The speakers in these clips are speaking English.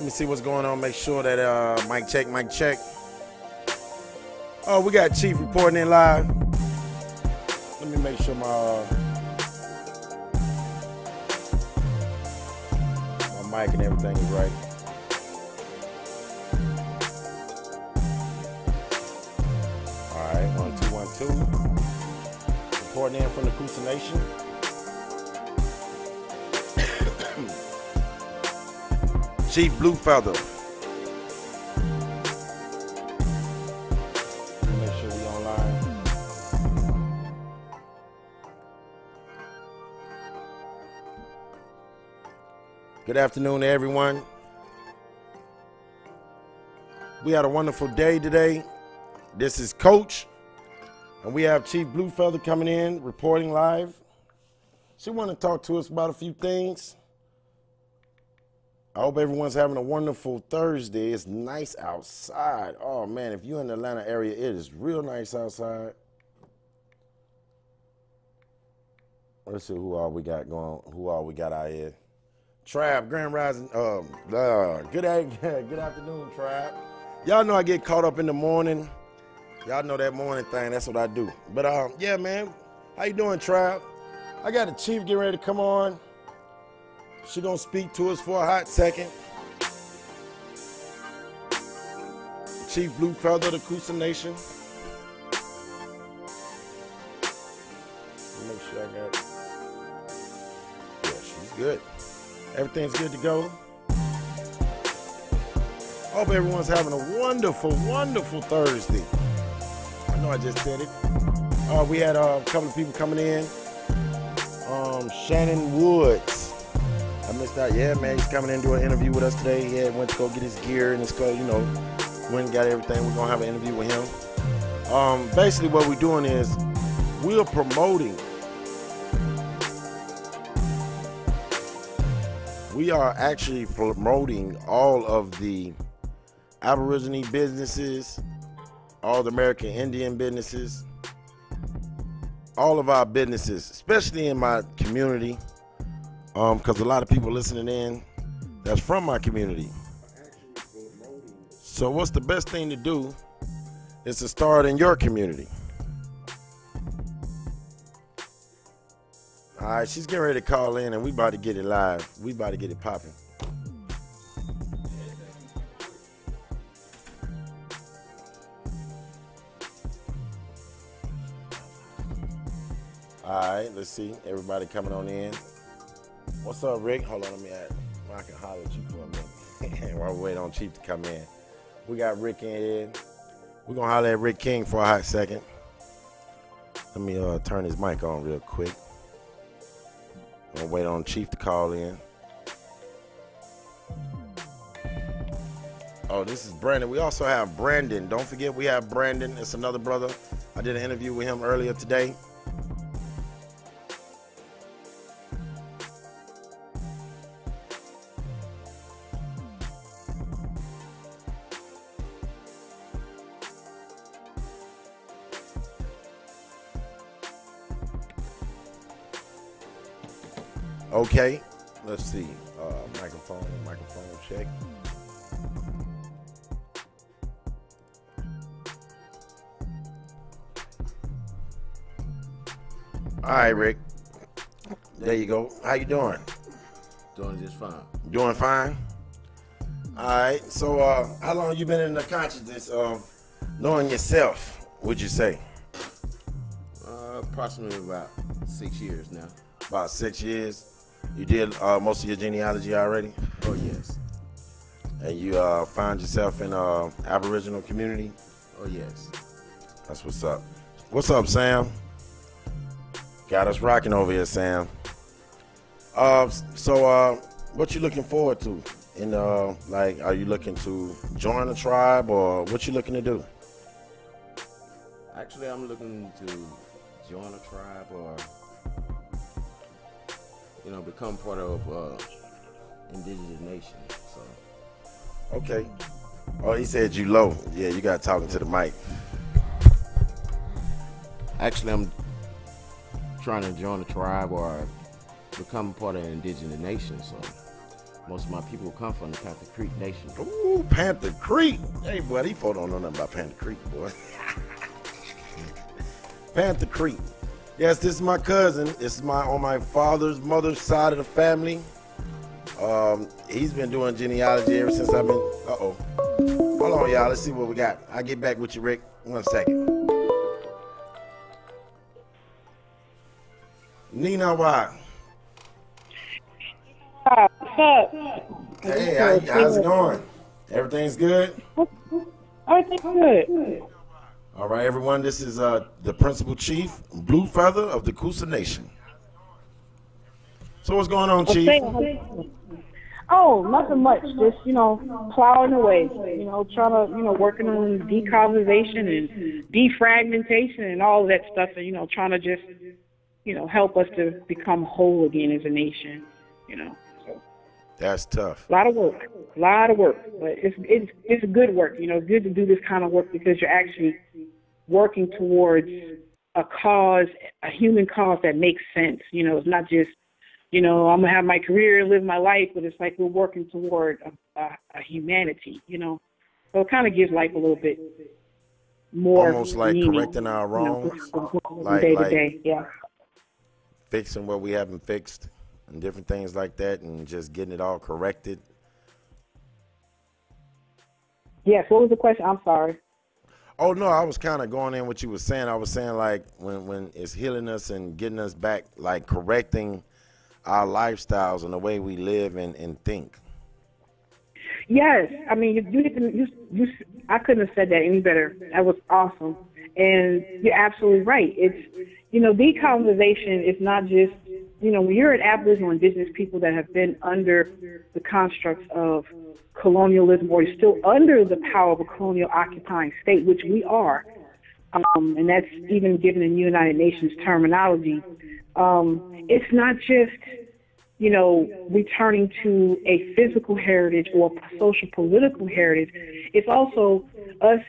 me see what's going on. Make sure that mic check, mic check. Oh, we got Chief reporting in live. Let me make sure my mic and everything is right. All right, 1 2 1 2. Reporting in from the Coosa Nation. Chief Bluefeather. Make sure we online. Good afternoon to everyone. We had a wonderful day today. This is Coach, and we have Chief Bluefeather coming in, reporting live. She wanted to talk to us about a few things. I hope everyone's having a wonderful Thursday. It's nice outside. Oh man, if you're in the Atlanta area, it is real nice outside. Let's see who all we got going. Who all we got out here? Trap, Grand Rising. Good afternoon, Trap. Y'all know I get caught up in the morning. Y'all know that morning thing. That's what I do. But yeah, man. How you doing, Trap? I got the Chief getting ready to come on. She gonna speak to us for a hot second. Chief Bluefeather, the Coosa Nation. Make sure I got it. Yeah, she's good. Everything's good to go. Hope everyone's having a wonderful, wonderful Thursday. I know I just said it. We had a couple of people coming in. Shannon Woods. I missed out. Yeah, man, he's coming in to do an interview with us today. He went to go get his gear and his clothes, you know, went and got everything. We're going to have an interview with him. Basically, what we're doing is we're promoting. We are actually promoting all of the Aborigine businesses, all the American Indian businesses, all of our businesses, especially in my community. Because a lot of people listening in that's from my community. So what's the best thing to do is to start in your community. All right, she's getting ready to call in and we about to get it live. We about to get it popping. All right, let's see. Everybody coming on in. What's up, Rick? Hold on, let me add. I can holler at you for a minute while we wait on Chief to come in. We got Rick in. We're going to holler at Rick King for a hot second. Let me turn his mic on real quick. I'm going to wait on Chief to call in. Oh, this is Brandon. We also have Brandon. Don't forget we have Brandon. It's another brother. I did an interview with him earlier today. Okay, let's see. Microphone check. All right, Rick. There you go. How you doing? Doing just fine. Doing fine? All right. So how long you been in the consciousness of knowing yourself, would you say? Approximately about 6 years now. About 6 years. You did most of your genealogy already? Oh, yes. And you find yourself in Aboriginal community? Oh, yes. That's what's up. What's up, Sam? Got us rocking over here, Sam. So what you looking forward to? Like, are you looking to join a tribe or what you looking to do? Actually, I'm looking to join a tribe or, you know, become part of indigenous nation. So. Okay. Oh, he said you low. Yeah, you got talking to the mic. Actually, I'm trying to join a tribe or become part of an indigenous nation. So Most of my people come from the Panther Creek Nation. Ooh, Panther Creek. Hey, boy, these folks don't know nothing about Panther Creek, boy. Panther Creek. Yes, this is my cousin. This is on my mother's side of the family. He's been doing genealogy ever since I've been. Uh-oh. Hold on, y'all. Let's see what we got. I'll get back with you, Rick. 1 second. Nina, why? What's up? Hey, how's it going? Everything's good? Everything's good. All right, everyone. This is the Principal Chief, Bluefeather of the Coosa Nation. So what's going on, Chief? Oh, nothing much. Just, plowing away. Trying to, working on decolonization and defragmentation and all of that stuff. And, trying to just, help us to become whole again as a nation, So. That's tough. A lot of work, but it's good work. It's good to do this kind of work because you're actually working towards a cause, a human cause that makes sense. It's not just, I'm gonna have my career, live my life, but it's like we're working toward a humanity. So it kind of gives life a little bit more almost like meaning, correcting our wrongs, like day to day, yeah. Fixing what we haven't fixed and different things like that, and just getting it all corrected. Yes, what was the question? I'm sorry. Oh, no, I was kind of going in what you were saying. I was saying, like, when it's healing us and getting us back, like correcting our lifestyles and the way we live and think. Yes, I mean, I couldn't have said that any better. That was awesome. And you're absolutely right. It's, decolonization is not just, when you're an Aboriginal indigenous people that have been under the constructs of colonialism or still under the power of a colonial occupying state, which we are, and that's even given in United Nations terminology, it's not just, returning to a physical heritage or social political heritage. It's also us.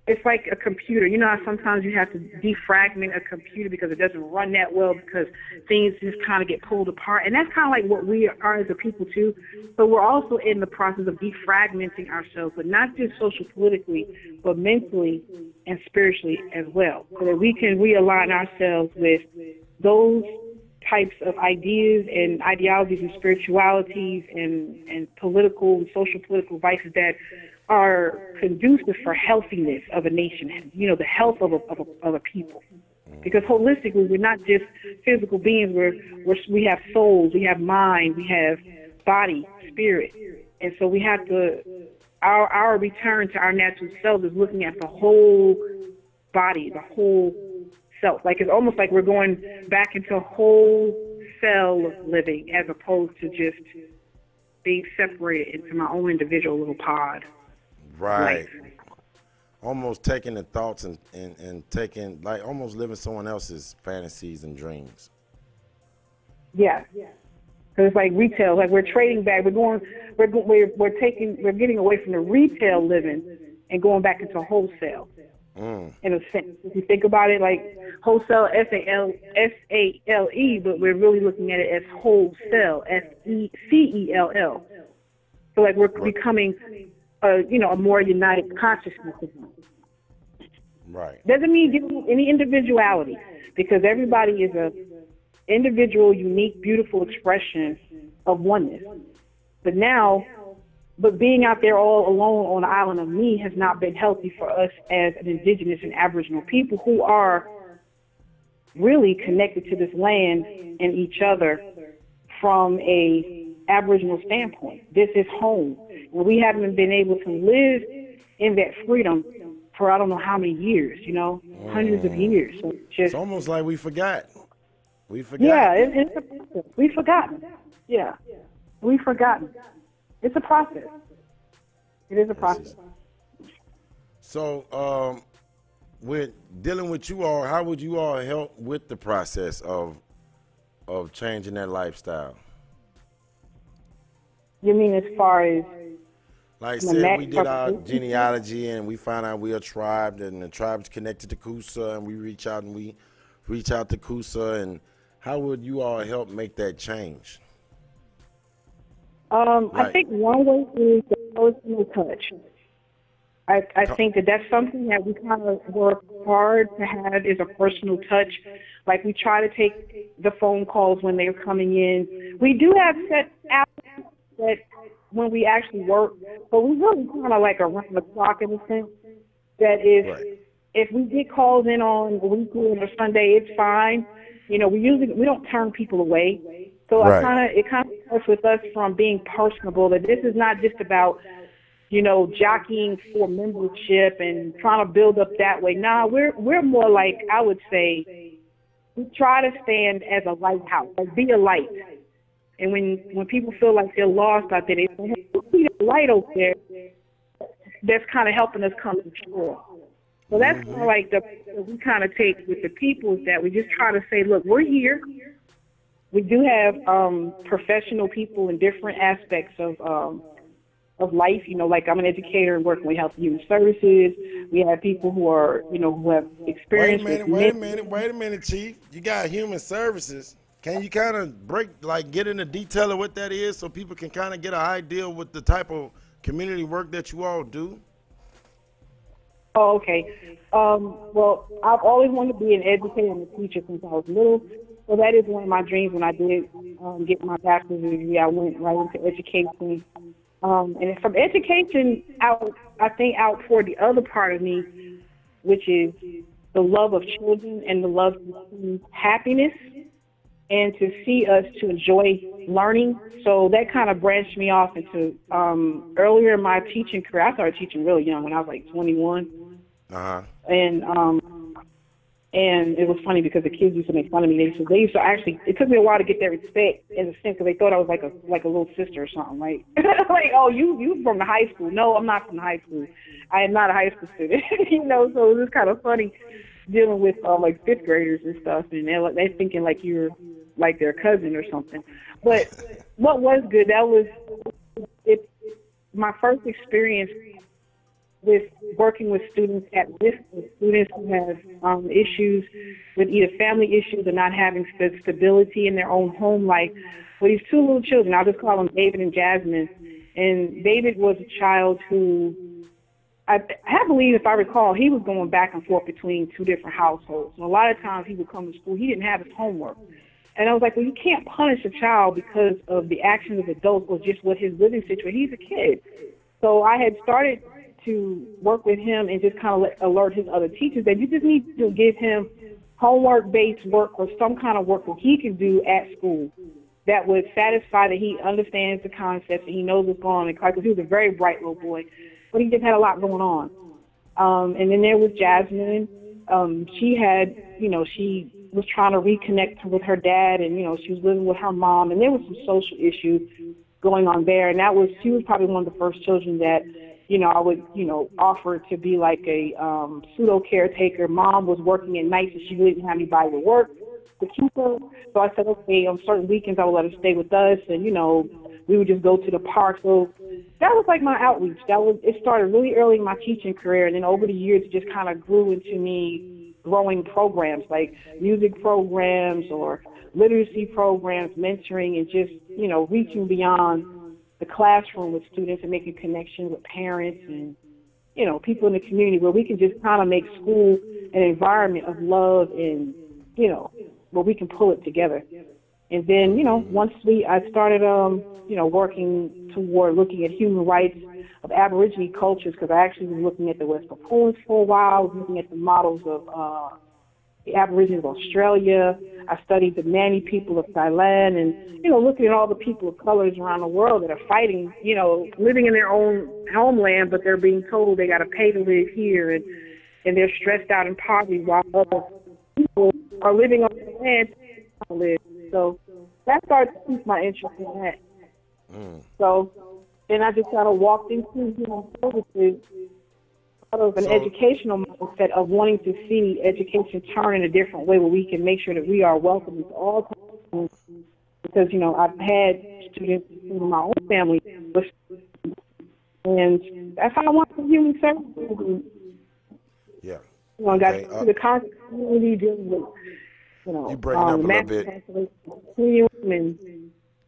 It's like a computer. How sometimes you have to defragment a computer because it doesn't run that well because things just kind of get pulled apart. And that's kind of like what we are as a people too. But we're also in the process of defragmenting ourselves, but not just social politically, but mentally and spiritually as well, so that we can realign ourselves with those types of ideas and ideologies and spiritualities and political and social political vices that are conducive for healthiness of a nation, the health of a people. Because holistically, we're not just physical beings. We have souls, we have mind, we have body, spirit, and so we have to. Our return to our natural self is looking at the whole body, the whole self. Like it's almost like we're going back into whole cell living as opposed to just being separated into my own individual little pod. Right. Life. Almost taking the thoughts and taking, like, almost living someone else's fantasies and dreams. Yeah. Because it's like retail, like we're trading back. We're getting away from the retail living and going back into wholesale. In a sense, if you think about it, like wholesale, SALE, but we're really looking at it as wholesale, SECELL. So like we're becoming, a more united consciousness. Right. Doesn't mean giving any individuality, because everybody is a individual, unique, beautiful expression of oneness. But being out there all alone on the island of me has not been healthy for us as an indigenous and Aboriginal people who are really connected to this land and each other from a Aboriginal standpoint. This is home. And we haven't been able to live in that freedom for I don't know how many years, hundreds of years. So it's almost like we forgot. Yeah, we've forgotten. Yeah, we've forgotten. It's a process. It is a process. So, with dealing with you all, how would you all help with the process of changing that lifestyle? You mean as far as? Like said, we did our genealogy and we found out we are a tribe, and the tribe's connected to Coosa, and we reach out to Coosa, and how would you all help make that change? I Like, think one way is the personal touch. I think that that's something that we kind of work hard to have is a personal touch. Like we try to take the phone calls when they're coming in. We do have set hours that when we actually work, but we really kind of like around the clock in a sense. That right, if we get calls in on a weekend or Sunday, it's fine. You know, we don't turn people away. So right. it kind of starts with us from being personable. That this is not just about jockeying for membership and trying to build up that way. Nah, we're more like I would say we try to stand as a lighthouse, like be a light. And when people feel like they're lost out there, they say, hey, we see a light over there that's kind of helping us come to shore. So that's kind of like the we kind of take with the people is that we just try to say, look, we're here. We do have professional people in different aspects of life. Like I'm an educator and working with health and human services. We have people who are, who have Wait a experience with minute, wait a men. minute, wait a minute, Chief. You got human services. Can you kind of get into detail of what that is so people can kind of get an idea with the type of community work that you all do? Oh, okay. Well, I've always wanted to be an educator and a teacher since I was little. So that is one of my dreams. When I did get my bachelor's degree, I went right into education. And from education out, I think out toward the other part of me, which is the love of children and the love to see happiness and to see us to enjoy learning. So that kind of branched me off into earlier in my teaching career. I started teaching really young when I was like 21. Uh-huh. And it was funny because the kids used to make fun of me. They used to actually. It took me a while to get their respect in a sense because they thought I was like a little sister or something, right? Like, oh, you from the high school? No, I'm not from the high school. I am not a high school student. So it was kind of funny dealing with like fifth graders and stuff, and they're thinking like you're like their cousin or something. But what was good? That was my first experience with working with students at risk, with students who have issues with either family issues or not having stability in their own home life. Well, these two little children, I'll just call them David and Jasmine. And David was a child who, I believe, if I recall, he was going back and forth between two different households. And a lot of times he would come to school, he didn't have his homework. And I was like, well, you can't punish a child because of the actions of adults or just what his living situation. He's a kid. So I had started to work with him and just kind of alert his other teachers that you just need to give him homework-based work or some kind of work that he can do at school that would satisfy that he understands the concepts and he knows what's going on in class. Because he was a very bright little boy, but he just had a lot going on. And then there was Jasmine. She had, she was trying to reconnect with her dad, and she was living with her mom, and there was some social issues going on there. And she was probably one of the first children that I would, offer to be like a pseudo caretaker. Mom was working at night, so she really didn't have anybody to work to keep her. So I said, okay, on certain weekends I would let her stay with us, and we would just go to the park. So that was like my outreach. It started really early in my teaching career, and then over the years it just kind of grew into me growing programs like music programs or literacy programs, mentoring, and just reaching beyond the classroom with students and making connections with parents and, people in the community where we can just kind of make school an environment of love and, where we can pull it together. And then, once I started, working toward looking at human rights of Aborigine cultures, because I actually was looking at the West Papuans for a while, I was looking at the models of the Aborigines of Australia. I studied the Mani people of Thailand and, looking at all the people of colors around the world that are fighting, living in their own homeland, but they're being told they got to pay to live here and they're stressed out in poverty while other people are living on the land to live. So that started to pique my interest in that. So then I just kind of walked into human services out of an educational mindset of wanting to see education turn in a different way where we can make sure that we are welcome to all kinds. Because, I've had students in my own family, and that's how I want the human services. Yeah. I got to the conscious community dealing with, you breaking up a little bit. And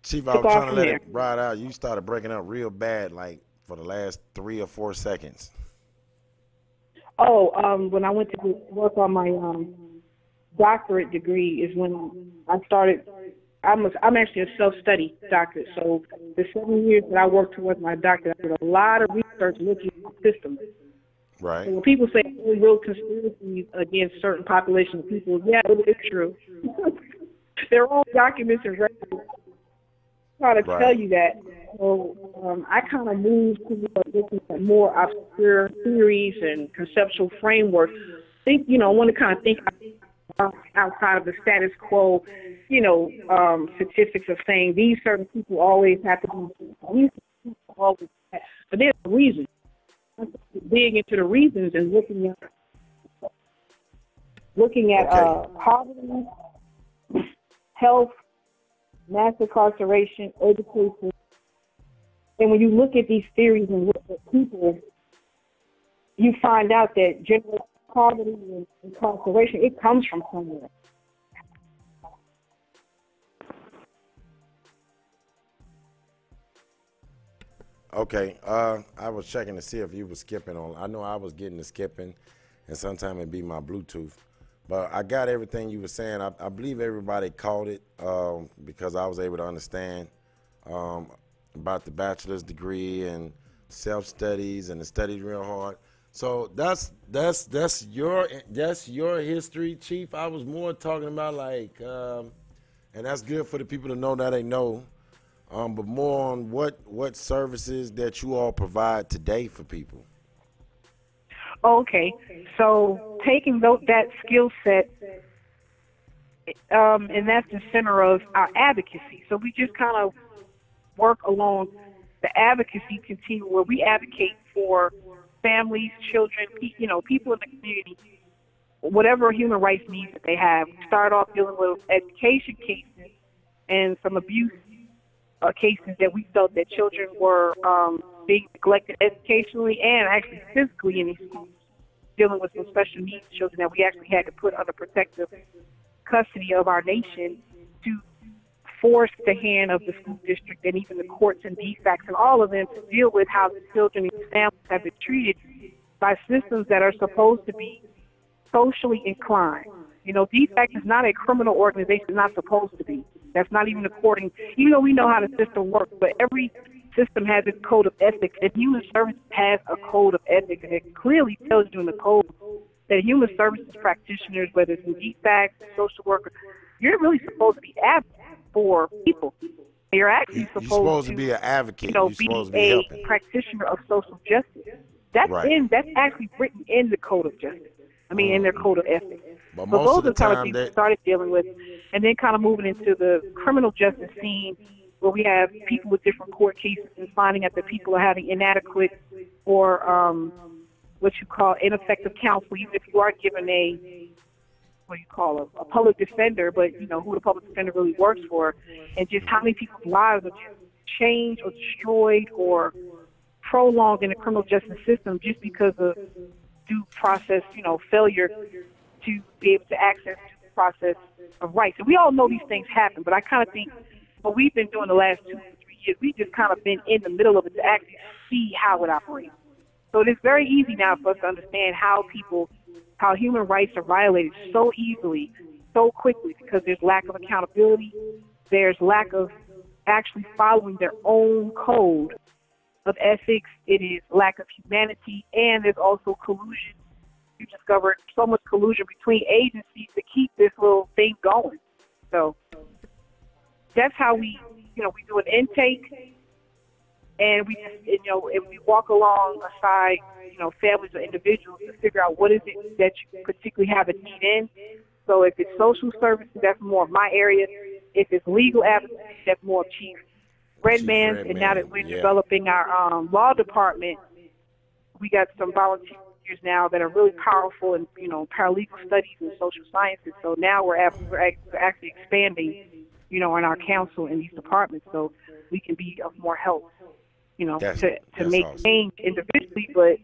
Chief, I took was off trying to from let there. it ride out. You started breaking up real bad, like for the last 3 or 4 seconds. Oh, when I went to work on my doctorate degree is when I started. I'm actually a self-study doctorate. So the 7 years that I worked towards my doctorate, I did a lot of research looking at systems. Right. So when people say real conspiracies against certain populations of people, yeah, it is true. There are all documents and records trying to tell Right. you that. So I kind of moved towards looking at more obscure theories and conceptual frameworks. I want to kind of think outside of the status quo, statistics of saying these certain people always have to be, these people always have. But there's a reason. Dig into the reasons and looking at Okay. poverty, health, mass incarceration, education. And when you look at these theories and look at people, you find out that general poverty and incarceration, it comes from somewhere. Okay. I was checking to see if you were skipping on. I know I was getting the skipping, and sometimes it'd be my Bluetooth. But I got everything you were saying. I believe everybody caught it because I was able to understand um, about the bachelor's degree and self-studies and the studies real hard. So that's your history, Chief. I was more talking about like, and that's good for the people to know that they know. But more on what services that you all provide today for people. Okay, so taking that skill set, and that's the center of our advocacy. So we just kind of work along the advocacy continuum where we advocate for families, children, people in the community, whatever human rights needs that they have. We start off dealing with education cases and some abuse cases that we felt that children were being neglected educationally and actually physically in these schools, dealing with some special needs children that we actually had to put under protective custody of our nation to force the hand of the school district and even the courts and DFACs and all of them to deal with how the children and families have been treated by systems that are supposed to be socially inclined. DFAC is not a criminal organization, it's not supposed to be. That's not even according, even though we know how the system works, but every system has its code of ethics, and human services has a code of ethics, and it clearly tells you in the code that human services practitioners, whether it's in DFAC, social worker, you're really supposed to be advocating for people. You're actually You're supposed supposed to to, be an advocate. You're be supposed to be a helping. practitioner of social justice. That's Right. that's actually written in the code of justice. In their code of ethics. But So most those of are the the kind of time things we that started dealing with, and then kind of moving into the criminal justice scene, where we have people with different court cases and finding out that people are having inadequate or what you call ineffective counsel, even if you are given a public defender, but who the public defender really works for, and just how many people's lives are just changed or destroyed or prolonged in the criminal justice system just because of due process, failure to be able to access due process of rights. And we all know these things happen, but I kind of think what we've been doing the last 2 to 3 years, we've just kind of been in the middle of it to actually see how it operates. So it is very easy now for us to understand how human rights are violated so easily, so quickly, because there's lack of accountability, there's lack of actually following their own code of ethics, it is lack of humanity, and there's also collusion. You discovered so much collusion between agencies to keep this little thing going. So that's how we do an intake, and we just, and we walk alongside, families or individuals to figure out what is it that you particularly have a need in. So if it's social services, that's more of my area. If it's legal advocacy, that's more of Chief Redman's. And now that we're developing our law department, we got some volunteers now that are really powerful in paralegal studies and social sciences. So now we're actually expanding, in our council in these departments, so we can be of more help, to make awesome. change individually, but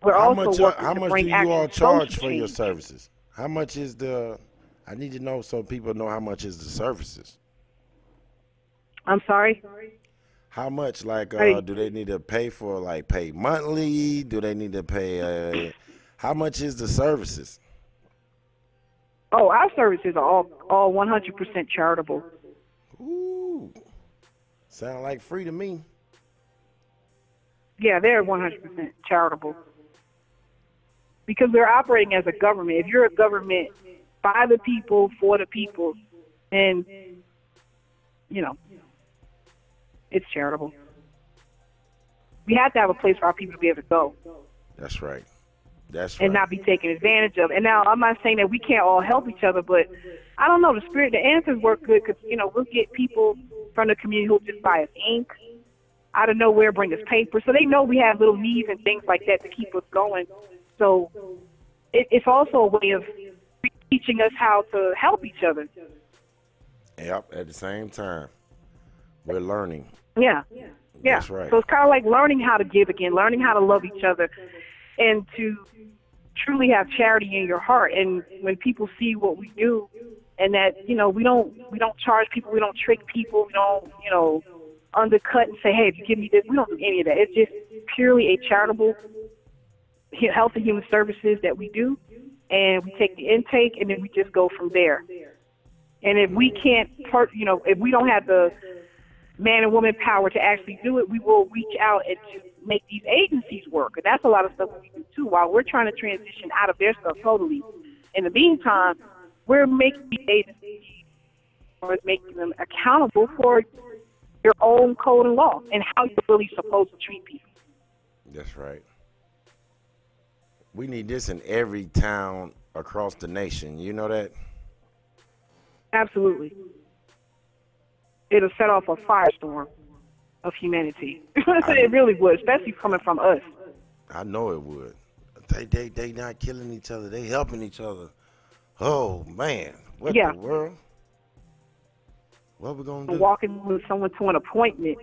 we're also working how to much bring do you actual all charge social for your change. services? How much is I need to know so people know how much is the services. I'm sorry. How much, like, I, do they need to pay for, like, pay monthly? Do they need to pay, how much is the services? oh, our services are all 100% charitable. Ooh, sound like free to me. Yeah, they're 100% charitable because we're operating as a government. If you're a government by the people, for the people, and, you know, it's charitable. We have to have a place for our people to be able to go. That's right. That's And right. not be taken advantage of. And now I'm not saying that we can't all help each other, but I don't know. The answers work good because, we'll get people from the community who'll just buy us ink out of nowhere, bring us paper. So they know we have little needs and things like that to keep us going. So it's also a way of teaching us how to help each other. Yep, at the same time, we're learning. Yeah. That's right. So it's kind of like learning how to give again, learning how to love each other, and to truly have charity in your heart. And when people see what we do, and that we don't charge people, we don't trick people, we don't undercut and say, hey, if you give me this, we don't do any of that. It's just purely a charitable health and human services that we do, and we take the intake, and then we just go from there. And if we can't, if we don't have the man and woman power to actually do it, we will reach out and to make these agencies work. And that's a lot of stuff we do too, while we're trying to transition out of their stuff totally. In the meantime, we're making these agencies, or making them accountable for your own code and law and how you're really supposed to treat people. That's right. We need this in every town across the nation. You know that? Absolutely. It'll set off a firestorm of humanity. It really would, especially coming from us. I know it would. They not killing each other. They helping each other. Oh, man. What Yeah. the world? What we going to do? Walking with someone to an appointment,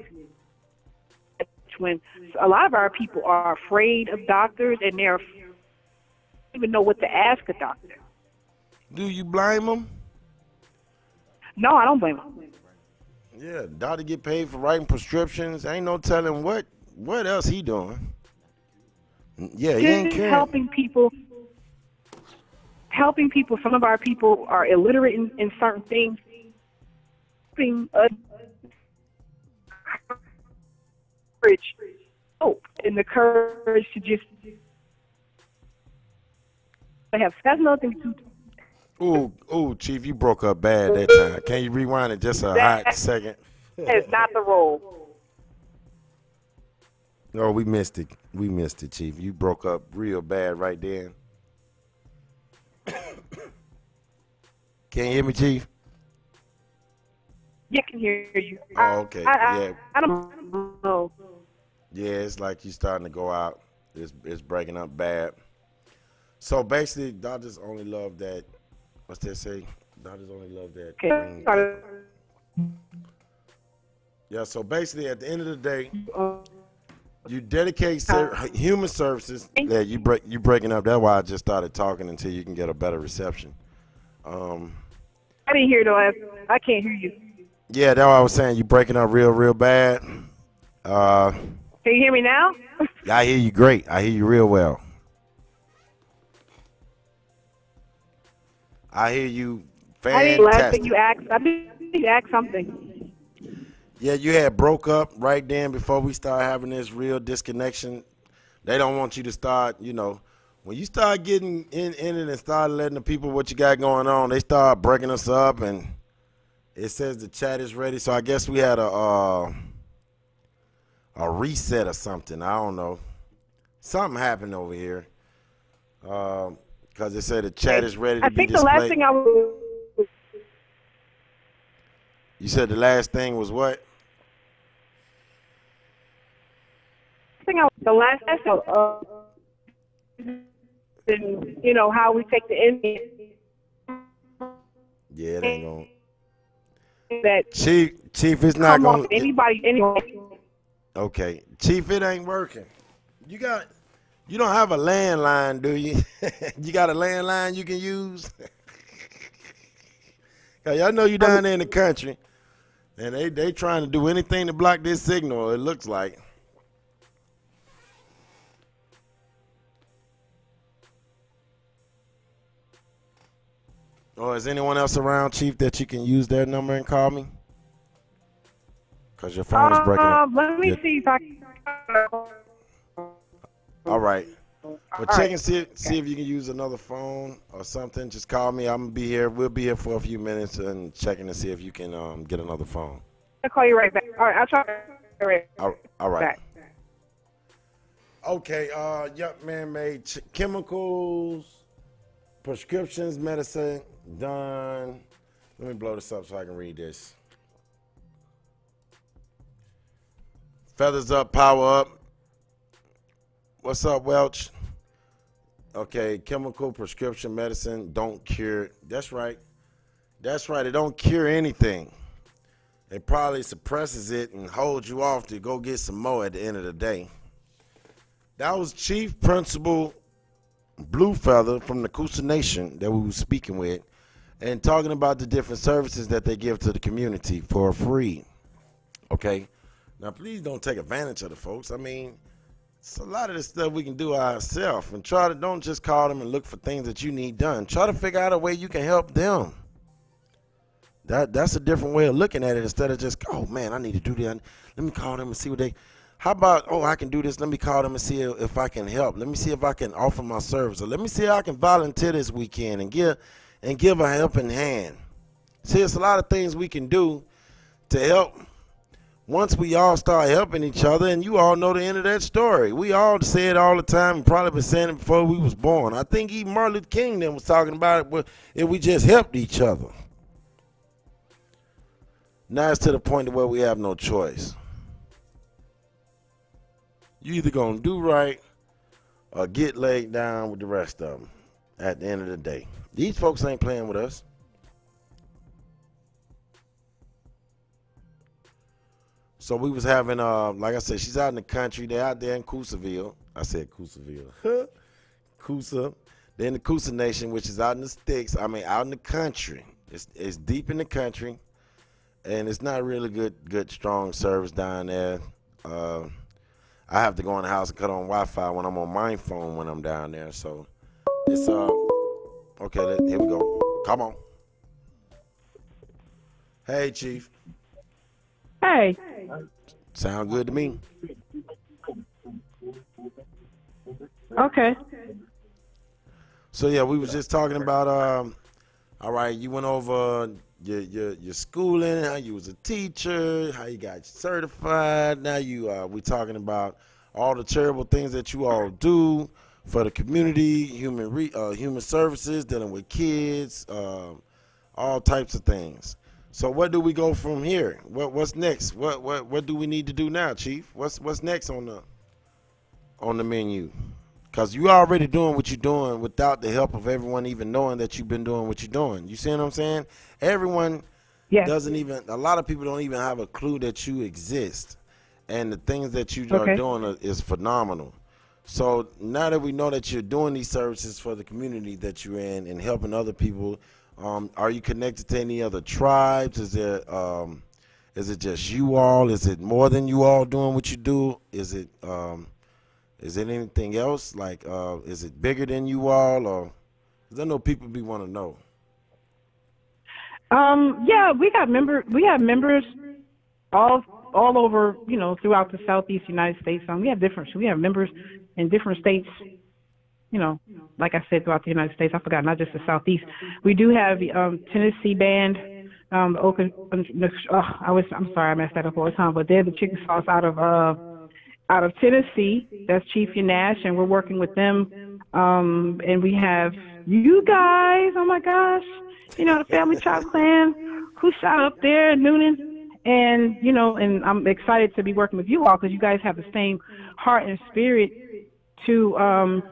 when a lot of our people are afraid of doctors, and they don't even know what to ask a doctor. Do you blame them? No, I don't blame them. Yeah, doctor get paid for writing prescriptions. Ain't no telling what else he doing. Yeah, he ain't Just caring. helping people. Some of our people are illiterate in certain things. Helping us courage, hope, and the courage to just have. That's nothing to. Ooh, Chief, you broke up bad that time. Can you rewind it just a hot second? That's not the role. Oh, we missed it. We missed it, Chief. You broke up real bad right there. Can you hear me, Chief? Yeah, I can hear you. Oh, okay. Yeah. I don't know. Yeah, it's like you starting to go out. It's breaking up bad. So basically, doctors only love that. What's that say? Doctors only love that. Okay. Yeah. So basically, at the end of the day, you dedicate human services. Yeah, you breaking up. That's why I just started talking until you can get a better reception. I didn't hear though. I can't hear you. Yeah, that's what I was saying. You breaking up real bad. Can you hear me now? I hear you great. I hear you real well. I hear you fantastic. Last thing you asked. I think you asked something. Yeah, you had broke up right then before we start having this real disconnection. They don't want you to start, when you start getting in it and start letting the people what you got going on, they start breaking us up, and it says the chat is ready. So I guess we had a reset or something. I don't know. Something happened over here. Because it said the chat is ready to be displayed. I think the last thing I was... You said the last thing was what? The last episode, how we take the Indian. Yeah, it ain't going. That Chief, it's not going. Anybody. Okay, Chief, it ain't working. You don't have a landline, do you? You got a landline you can use? Cause y'all know you down there in the country. And they trying to do anything to block this signal, it looks like. Or is anyone else around, Chief, that you can use their number and call me? Because your phone is breaking up. Let me see if I can. All right. Well, check right. and see if you can use another phone or something. Just call me. I'm going to be here. We'll be here for a few minutes and checking to see if you can get another phone. I'll call you right back. All right, I'll try right All right. back. Okay, yep, man-made chemicals, prescriptions, medicine, done. Let me blow this up so I can read this. Feathers up, power up. What's up, Welch? Okay, chemical, prescription, medicine, don't cure. That's right. That's right, it don't cure anything. It probably suppresses it and holds you off to go get some more at the end of the day. That was Chief Principal Bluefeather from the Coosa Nation that we were speaking with and talking about the different services that they give to the community for free. Okay? Now, please don't take advantage of the folks. I mean, it's a lot of this stuff we can do ourselves, and don't just call them and look for things that you need done. Try to figure out a way you can help them. That's a different way of looking at it instead of just, oh, man, I need to do that. Let me call them and see what they... How about, oh, I can do this. Let me call them and see if I can help. Let me see if I can offer my service. Or let me see if I can volunteer this weekend and give a helping hand. See, it's a lot of things we can do to help once we all start helping each other. And you all know the end of that story. We all say it all the time and probably been saying it before we was born. I think even Martin Luther King then was talking about it if we just helped each other. Now it's to the point where we have no choice. You either gonna do right or get laid down with the rest of them at the end of the day. These folks ain't playing with us. So we was having, like I said, she's out in the country. They're out there in Coosaville. I said Coosaville. Coosa. They're in the Coosa Nation, which is out in the sticks. I mean, out in the country. It's deep in the country, and it's not really good, strong service down there. I have to go in the house and cut on Wi-Fi when I'm on my phone when I'm down there. So it's okay. Here we go. Come on. Hey, Chief. Hey. Sound good to me. Okay. So yeah, we was just talking about all right, you went over your schooling, how you was a teacher, how you got certified. Now we talking about all the terrible things that you all do for the community, human services, dealing with kids, all types of things. So where do we go from here? What's next? What do we need to do now, Chief? What's next on the menu? Because you already doing what you're doing without the help of everyone even knowing that you've been doing what you're doing. You see what I'm saying? Everyone doesn't even, a lot of people don't even have a clue that you exist. And the things that you are doing is phenomenal. So now that we know that you're doing these services for the community that you're in and helping other people, are you connected to any other tribes? Is it just you all? Is it more than you all doing what you do? Is it anything else? Like, is it bigger than you all? Or, because I know people want to know. Yeah, we have members all over, throughout the Southeast United States. We have members in different states, like I said, throughout the United States. I forgot, not just the Southeast. We do have Tennessee band, I'm sorry, I messed that up all the time, but they're the chicken sauce out of Tennessee. That's Chief Nash, and we're working with them. And we have you guys, oh my gosh, the Family Chop Clan, who's out up there in Noonan. And, and I'm excited to be working with you all because you guys have the same heart and spirit to,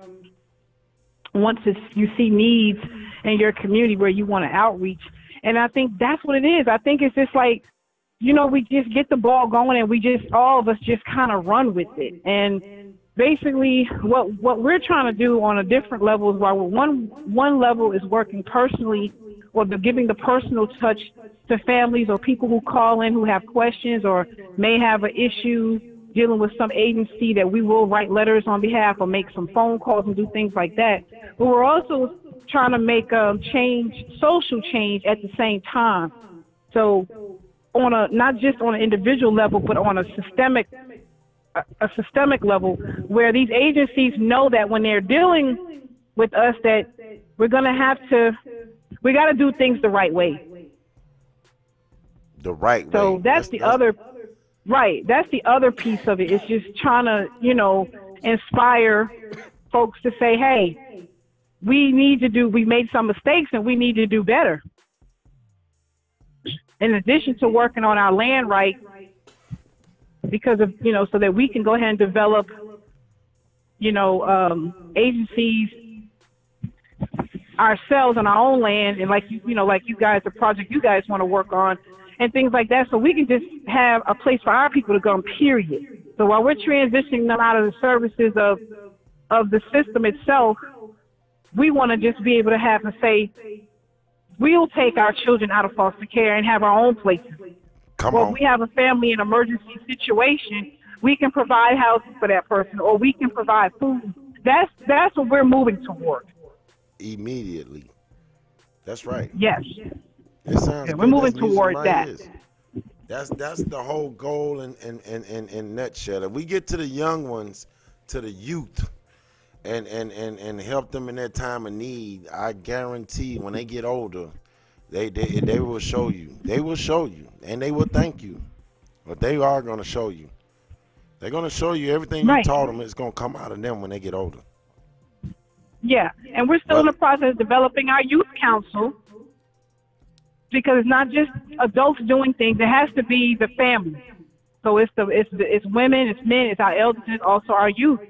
once you see needs in your community where you want to outreach. And I think that's what it is. I think it's just like, we just get the ball going and all of us just kind of run with it. And basically what we're trying to do on a different level is while one level is working personally or giving the personal touch to families or people who call in who have questions or may have an issue dealing with some agency, that we will write letters on behalf or make some phone calls and do things like that. But we're also trying to make social change at the same time. So not just on an individual level, but on a systemic level, where these agencies know that when they're dealing with us, that we got to do things the right way. The right way. So that's the other piece of it. It's just trying to, inspire folks to say, hey, we made some mistakes and we need to do better. In addition to working on our land right, because of, so that we can go ahead and develop, agencies ourselves on our own land, and like you guys, the project you guys want to work on and things like that, so we can just have a place for our people to go, period. So while we're transitioning them out of the services of the system itself, we want to just be able to have and say, we'll take our children out of foster care and have our own places. If we have a family in emergency situation, we can provide housing for that person, or we can provide food. That's what we're moving toward. Immediately. That's right. Yes. It sounds good. We're moving toward that. That's the whole goal in nutshell. If we get to the young ones, to the youth, and help them in their time of need, I guarantee when they get older, they will show you. They will show you, and they will thank you. But they are going to show you. They're going to show you everything you taught them. It's going to come out of them when they get older. Yeah, and we're still in the process of developing our youth council, because it's not just adults doing things. It has to be the family. So it's women, it's men, it's our elders, it's also our youth.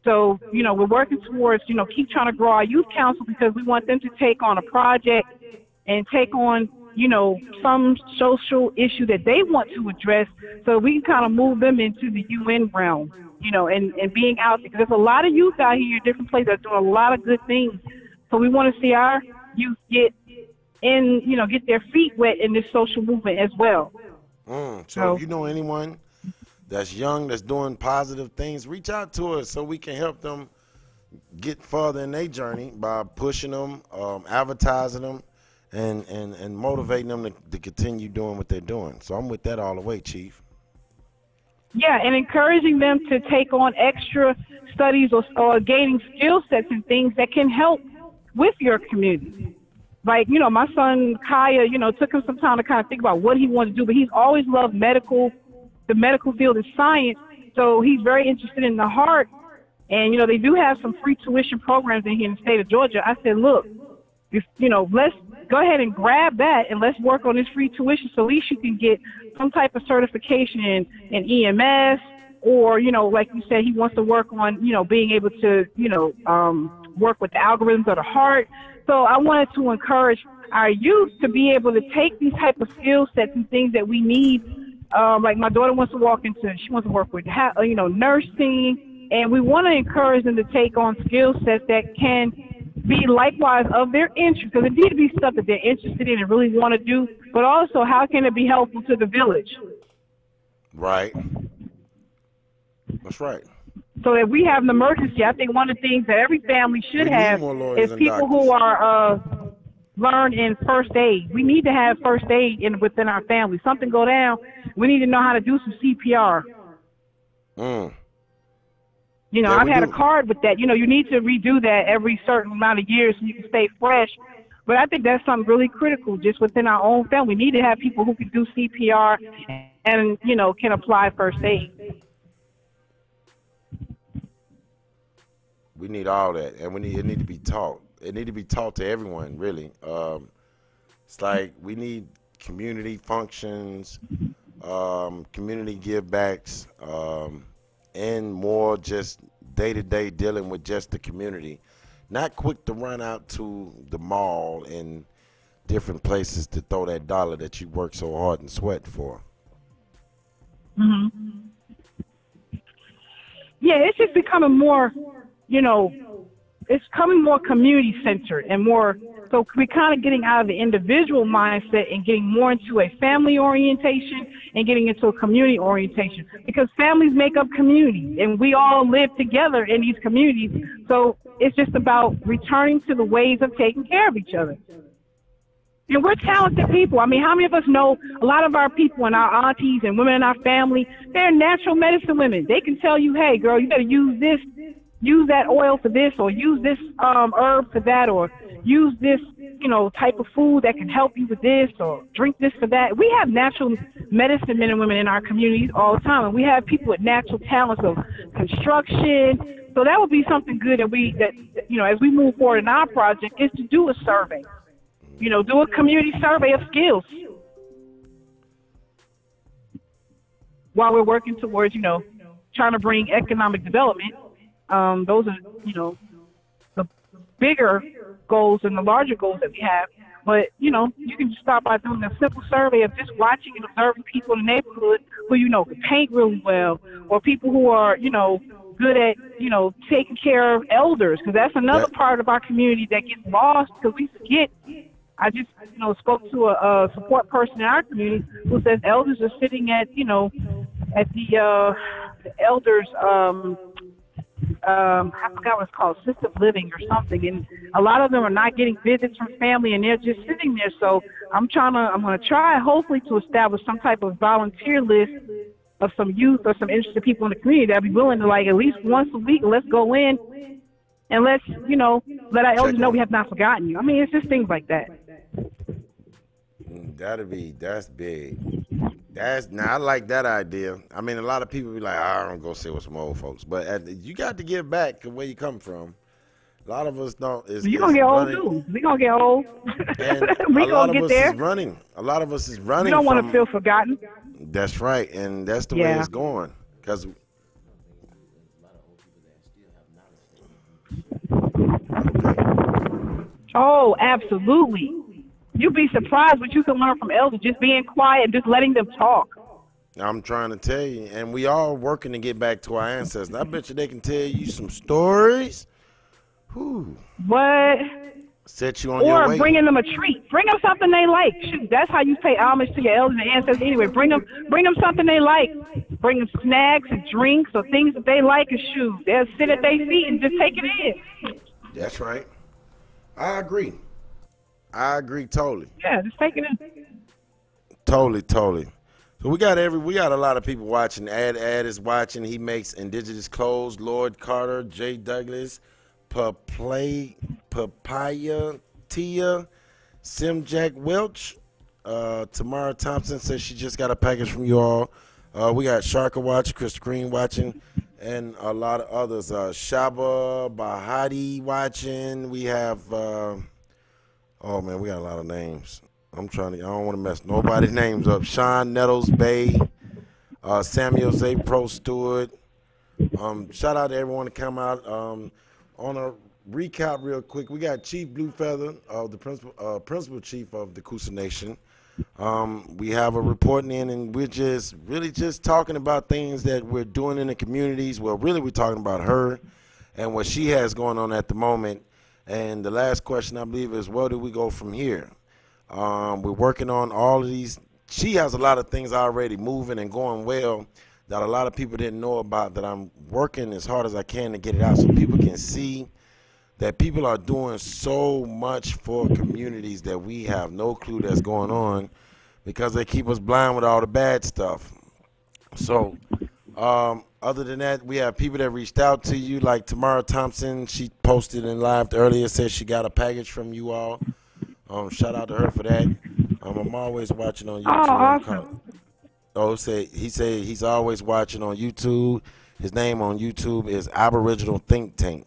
So, we're working towards, keep trying to grow our youth council, because we want them to take on a project and take on, some social issue that they want to address, so we can kind of move them into the UN realm, and being out there. Because there's a lot of youth out here in different places that are doing a lot of good things. So we want to see our youth get their feet wet in this social movement as well. So if you know anyone that's young, that's doing positive things, reach out to us so we can help them get further in their journey by pushing them, advertising them, and motivating them to continue doing what they're doing. So I'm with that all the way, Chief. Yeah, and encouraging them to take on extra studies or gaining skill sets and things that can help with your community. Like, my son Kaya, took him some time to kind of think about what he wanted to do, but he's always loved the medical field is science, so he's very interested in the heart. And, they do have some free tuition programs in here in the state of Georgia. I said, look, let's go ahead and grab that, and let's work on this free tuition, so at least you can get some type of certification in EMS, or, like you said, he wants to work on, being able to, work with the algorithms of the heart. So I wanted to encourage our youth to be able to take these type of skill sets and things that we need. Like my daughter wants to she wants to work with, nursing, and we want to encourage them to take on skill sets that can be likewise of their interest, because it needs to be stuff that they're interested in and really want to do, but also how can it be helpful to the village? Right. That's right. So that we have an emergency, I think one of the things that every family should have is people who are learn in first aid. We need to have first aid within our family. Something go down, we need to know how to do some CPR. I've had a card with that. You need to redo that every certain amount of years so you can stay fresh. But I think that's something really critical just within our own family. We need to have people who can do CPR and, can apply first aid. We need all that, and it need to be taught. It need to be taught to everyone, really. It's like we need community functions, community give-backs, and more just day-to-day dealing with just the community. Not quick to run out to the mall and different places to throw that dollar that you work so hard and sweat for. Mm-hmm. Yeah, it's just becoming more, it's becoming more community-centered and more So we're kind of getting out of the individual mindset and getting more into a family orientation and getting into a community orientation, because families make up communities and we all live together in these communities. So it's just about returning to the ways of taking care of each other. And we're talented people. I mean, how many of us know a lot of our people and our aunties and women in our family, they're natural medicine women. They can tell you, hey, girl, you got to use this, use that oil for this, or use this herb for that, or use this, type of food that can help you with this, or drink this for that. We have natural medicine men and women in our communities all the time, and we have people with natural talents of construction. So that would be something good that as we move forward in our project, is to do a survey. Do a community survey of skills while we're working towards, trying to bring economic development. Those are, the bigger goals and the larger goals that we have. But, you can just start by doing a simple survey of just watching and observing people in the neighborhood who, can paint really well, or people who are, good at, taking care of elders, because that's another part of our community that gets lost because we forget. I just, spoke to a support person in our community who says elders are sitting at, at the elders, I forgot what it's called, assisted living or something, and a lot of them are not getting visits from family, and they're just sitting there. So I'm going to try, hopefully, to establish some type of volunteer list of some youth or some interested people in the community that'll be willing to, like, at least once a week, let's go in and let's, let our elders know we have not forgotten you. I mean, it's just things like that. That's big. I like that idea. I mean, a lot of people be like, I don't go sit with some old folks, but you got to give back to where you come from. A lot of us don't. You're going to get old, too. We're going to get old. We're going to get there. A lot of us is running. You don't want to feel forgotten. That's right, and that's the way it's going. Because oh, absolutely. You'd be surprised what you can learn from elders, just being quiet and just letting them talk. I'm trying to tell you, and we all working to get back to our ancestors. I bet you they can tell you some stories. Whew. What? Set you on your way. Or bringing them a treat. Bring them something they like. Shoot, that's how you pay homage to your elders and ancestors anyway. Bring them something they like. Bring them snacks and drinks or things that they like, and shoot, they'll sit at their feet and just take it in. That's right. I agree totally. Yeah, just take it in. Totally. So we got a lot of people watching. Ad is watching. He makes indigenous clothes. Lord Carter, Jay Douglas, Papaya Tia, Simjack Welch, Tamara Thompson says she just got a package from you all. We got Sharka watching, Chris Green watching, and a lot of others. Shaba Bahati watching. We have oh man, we got a lot of names. I don't want to mess nobody's names up. Sean Nettles Bay, Samuel Zay Pro Stewart. Shout out to everyone to come out. On a recap real quick, we got Chief Bluefeather, the principal chief of the Coosa Nation. We have a reporting in, and we're just talking about things that we're doing in the communities. Well, really we're talking about her and what she has going on at the moment. And the last question, I believe, is where do we go from here? We're working on all of these. She has a lot of things already moving and going well that a lot of people didn't know about, that I'm working as hard as I can to get it out so people can see that people are doing so much for communities that we have no clue that's going on because they keep us blind with all the bad stuff. So other than that, we have people that reached out to you, like Tamara Thompson. She posted in live earlier, said she got a package from you all. Shout out to her for that. I'm always watching on YouTube. Oh, awesome. He said he's always watching on YouTube. His name on YouTube is Aboriginal Think Tank.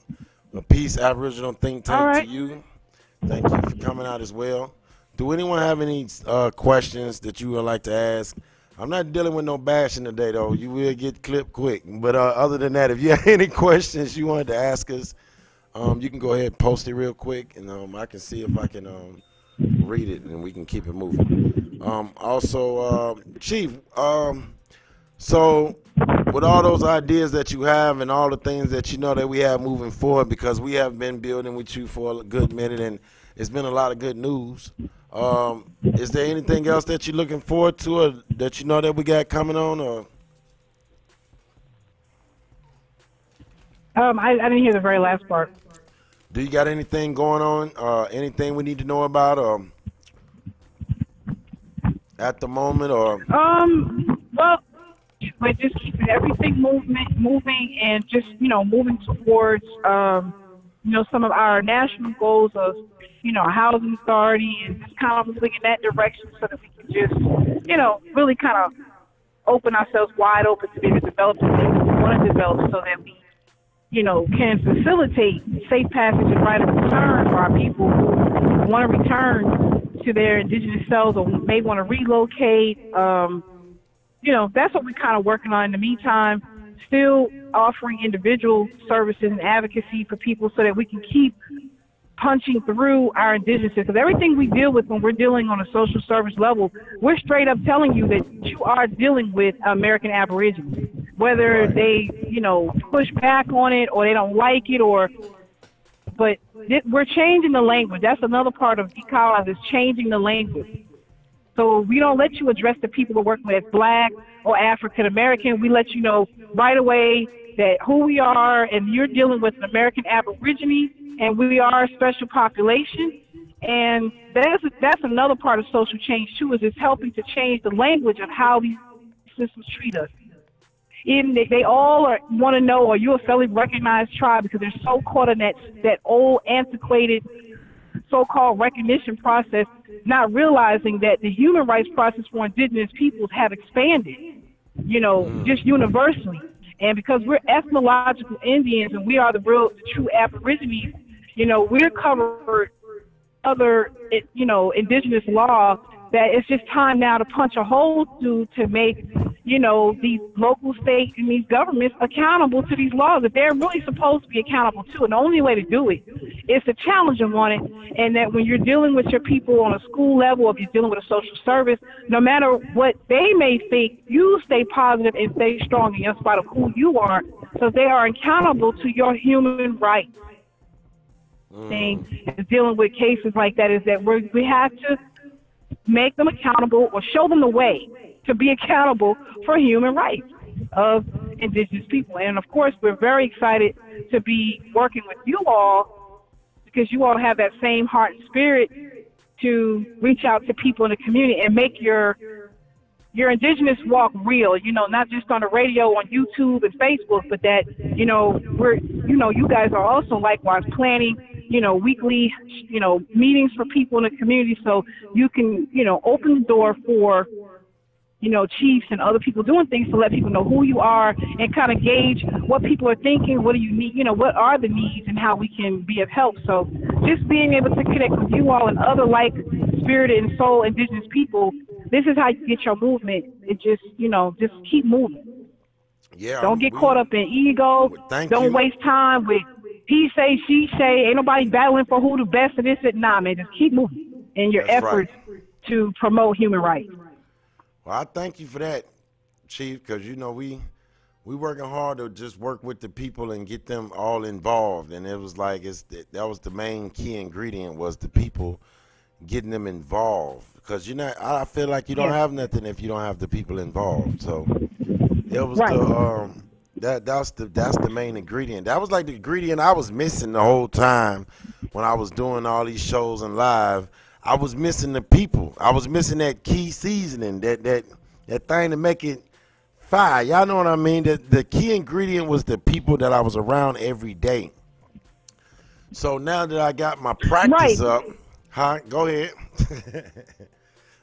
A peace, Aboriginal Think Tank to you. Thank you for coming out as well. Do anyone have any questions that you would like to ask? I'm not dealing with no bashing today, though. You will get clipped quick. But other than that, if you have any questions you wanted to ask us, you can go ahead and post it real quick, and I can see if I can read it, and we can keep it moving. Also, Chief, so with all those ideas that you have and all the things that you know that we have moving forward, because we have been building with you for a good minute, it's been a lot of good news. Is there anything else that you're looking forward to, or that you know that we got coming on? Or I didn't hear the very last part. do you got anything going on? Anything we need to know about at the moment? Or Well, we're just keeping everything moving, and just moving towards some of our national goals of housing authority, and just kind of moving in that direction so that we can just really kind of open ourselves wide open to be able to develop the things we want to develop, so that we can facilitate safe passage and right of return for our people who want to return to their indigenous selves or may want to relocate. That's what we're kind of working on in the meantime, still offering individual services and advocacy for people so that we can keep punching through our indigenous, because everything we deal with when we're dealing on a social service level, we're straight up telling you that you are dealing with American Aborigines, whether they push back on it or they don't like it, but we're changing the language. That's another part of decolonize, is changing the language. So we don't let you address the people we're working with as Black or African American. We let you know right away that who we are, and you're dealing with an American Aborigine, and we are a special population. And that's another part of social change too, is it's helping to change the language of how these systems treat us. Even they all want to know, are you a federally recognized tribe? Because they're so caught in that old, antiquated so-called recognition process, not realizing that the human rights process for indigenous peoples have expanded, just universally. And because we're ethnological Indians and we are the true Aborigines, we're covered other, indigenous law that it's just time now to punch a hole to make, these local, state, and these governments accountable to these laws that they're really supposed to be accountable to. And the only way to do it is to challenge them on it. And that when you're dealing with your people on a school level, if you're dealing with a social service, no matter what they may think, you stay positive and stay strong in spite of who you are, so they are accountable to your human rights. Thing is dealing with cases like that is that we have to make them accountable or show them the way to be accountable for human rights of indigenous people. And of course, we're very excited to be working with you all, because you all have that same heart and spirit to reach out to people in the community and make your indigenous walk real, not just on the radio, on YouTube and Facebook, but that, you guys are also likewise planning, weekly, meetings for people in the community, so you can, open the door for, chiefs and other people doing things to let people know who you are and kind of gauge what people are thinking, what do you need, what are the needs, and how we can be of help. So just being able to connect with you all and other like-spirited and soul indigenous people, this is how you get your movement. It just, just keep moving. Yeah. Don't get caught up in ego. Don't waste time with he say, she say. Ain't nobody battling for who the best of this. Nah, man, just keep moving in your efforts to promote human rights. Well, I thank you for that, Chief, because, we working hard to just work with the people and get them all involved. And it was like that was the main key ingredient, was the people, getting them involved. Because, I feel like you don't have nothing if you don't have the people involved. So it was that's the main ingredient. That was like the ingredient I was missing the whole time when I was doing all these shows and live. I was missing the people. I was missing that key seasoning, that thing to make it fire. Y'all know what I mean? The key ingredient was the people that I was around every day. So now that I got my practice up, go ahead.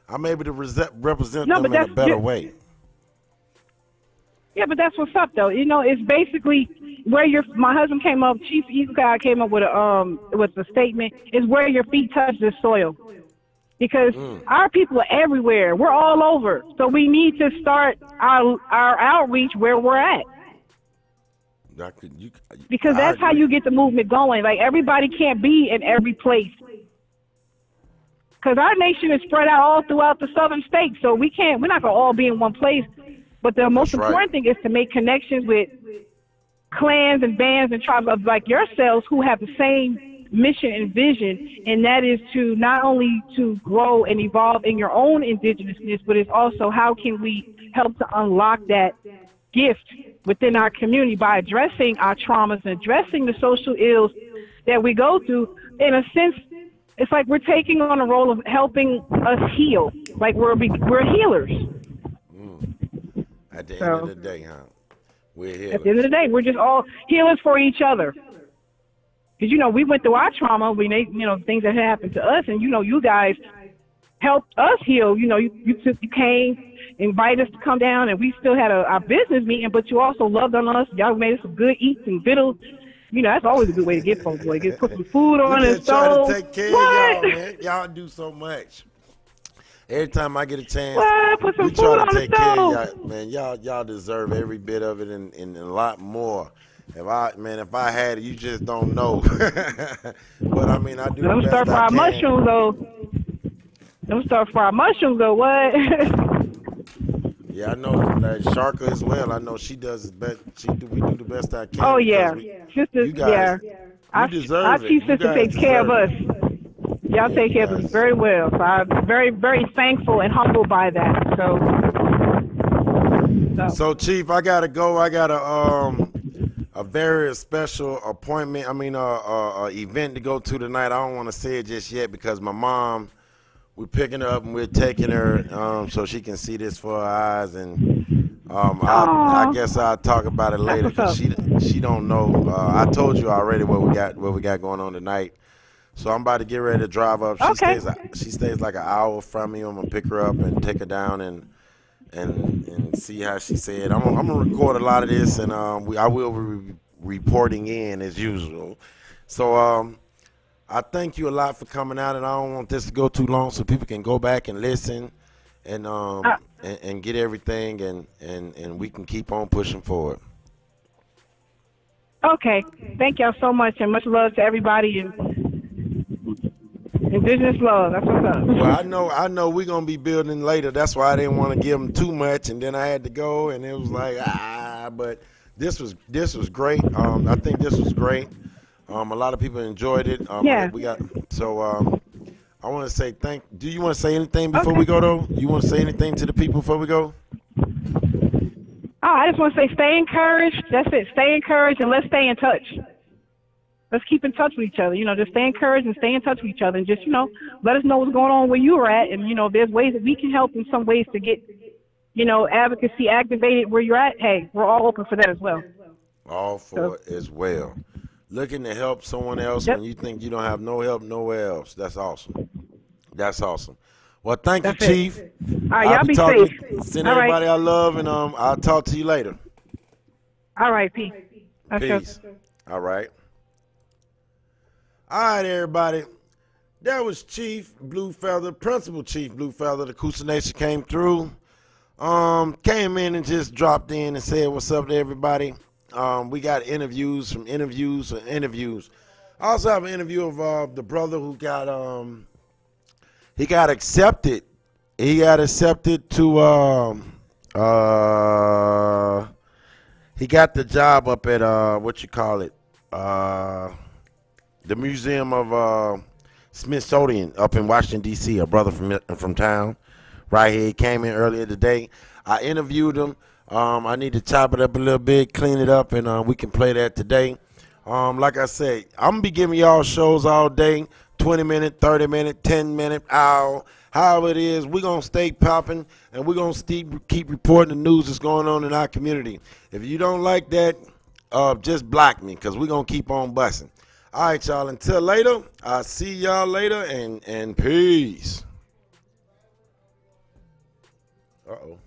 I'm able to represent them in a better way. Yeah, but that's what's up, though. It's basically where my husband came up, Chief Eagle Guy came up with a statement, is where your feet touch the soil. Because our people are everywhere. We're all over. So we need to start our outreach where we're at. Because that's how you get the movement going. Like, everybody can't be in every place. Because our nation is spread out all throughout the southern states. So we're not going to all be in one place. But the most important thing is to make connections with clans and bands and tribes of like yourselves who have the same mission and vision, and that is to not only to grow and evolve in your own indigenousness, but it's also how can we help to unlock that gift within our community by addressing our traumas and addressing the social ills that we go through. In a sense, it's like we're taking on a role of helping us heal, like we're healers. At the end of the day, huh? We're healers. At the end of the day, we're just all healers for each other. Because, you know, we went through our trauma, things that happened to us, and, you know, you guys helped us heal. You know, you came, invited us to come down, and we still had our business meeting, but you also loved on us. Y'all made us some good eats and victuals. You know, that's always a good way to get folks. Put some food on the stove. Try to take care of y'all, man. Y'all do so much. Every time I get a chance, put some we food try on to the take care stove. of y'all, man. Y'all deserve every bit of it and a lot more. If I had it, you just don't know. But I mean, I do the best I can. Mushrooms, though. Don't start fry mushrooms, though. What? Yeah, I know that Sharka as well. I know she does his best. We do the best I can. Oh yeah, you guys, our chief sister takes care of us. Y'all take care of us very well. So I'm very, very thankful and humbled by that. So Chief, I gotta go. I got a very special appointment. I mean, event to go to tonight. I don't want to say it just yet because my mom. We're picking her up and we're taking her so she can see this for her eyes, and I guess I'll talk about it later because she don't know. I told you already what we got going on tonight, so I'm about to get ready to drive up. She stays like an hour from me. I'm gonna pick her up and take her down and see how she said. I'm gonna record a lot of this, and I will be reporting in as usual. So I thank you a lot for coming out, and I don't want this to go too long so people can go back and listen and get everything, and we can keep on pushing forward. Okay. Thank y'all so much, and much love to everybody, and indigenous love. That's what's up. Well, I know we're going to be building later. That's why I didn't want to give them too much, and then I had to go, and it was like, but this was great. I think this was great. A lot of people enjoyed it. Yeah. I want to say do you want to say anything before we go, though? You want to say anything to the people before we go? I just want to say stay encouraged. That's it. Stay encouraged, and let's stay in touch. Let's keep in touch with each other. You know, just stay encouraged and stay in touch with each other, and just, you know, let us know what's going on where you are at. And, you know, if there's ways that we can help in some ways to get, you know, advocacy activated where you're at, hey, we're all open for that as well. All for it as well. Looking to help someone else when you think you don't have no help nowhere else. That's awesome. That's awesome. Well, thank you, Chief. All right, y'all be safe. Send everybody I love, and I'll talk to you later. All right, peace. Peace. All right. All right, everybody. That was Chief Bluefeather, Principal Chief Bluefeather. The Coosa Nation came through. Came in and just dropped in and said what's up to everybody. We got interviews from interviews. I also have an interview of the brother who got he got accepted. He got accepted to he got the job up at the Museum of Smithsonian up in Washington D.C. A brother from town, right here. He came in earlier today. I interviewed him. I need to chop it up a little bit, clean it up, and we can play that today. Like I said, I'm going to be giving y'all shows all day, 20-minute, 30-minute, 10-minute, hour, however it is. We're going to stay popping, and we're going to keep reporting the news that's going on in our community. If you don't like that, just block me, because we're going to keep on busting. All right, y'all. Until later, I'll see y'all later, and peace. Uh-oh.